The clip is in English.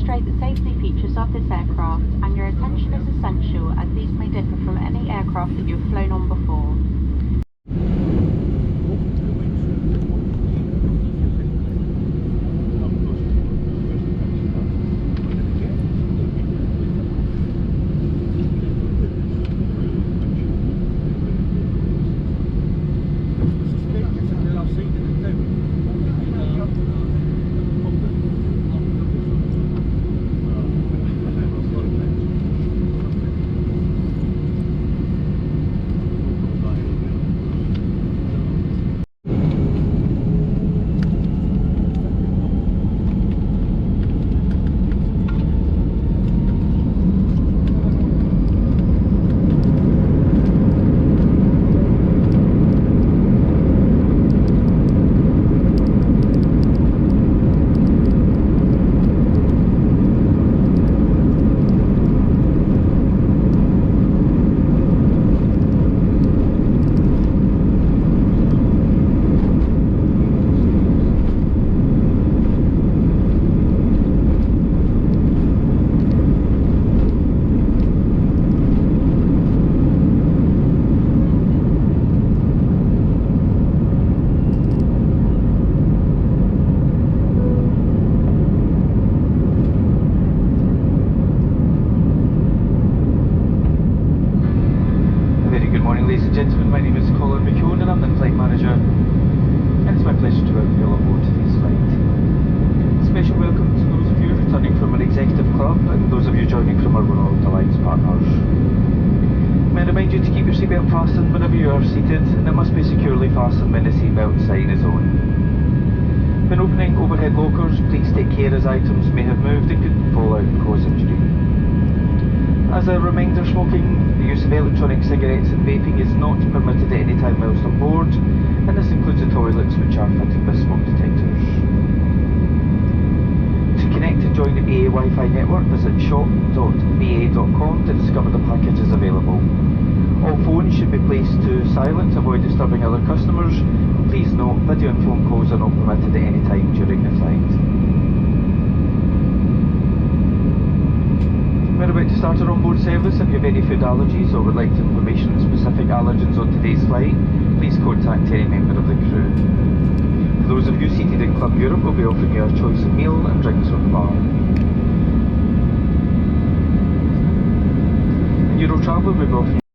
demonstrate the safety features of this aircraft, and your attention is essential as these may differ from any aircraft that you have flown on before. Gentlemen, my name is Colin McKeown and I'm the flight manager, and it's my pleasure to welcome you all aboard today's flight. Special welcome to those of you returning from our executive club and those of you joining from our World Alliance partners. May I remind you to keep your seatbelt fastened whenever you are seated, and it must be securely fastened when the seatbelt sign is on. When opening overhead lockers, please take care as items may have moved and could fall out and cause injury. As a reminder, smoking, the use of electronic cigarettes and vaping is not permitted at any time whilst on board, and this includes the toilets which are fitted with smoke detectors. To connect and join the BA Wi-Fi network, visit shop.ba.com to discover the packages available. All phones should be placed to silent to avoid disturbing other customers. Please note, video and phone calls are not permitted at any time during the flight. We're about to start our onboard service. If you have any food allergies or would like information on specific allergens on today's flight, please contact any member of the crew. For those of you seated in Club Europe, we'll be offering you a choice of meal and drinks from the bar. In Euro Traveller, we'll be offering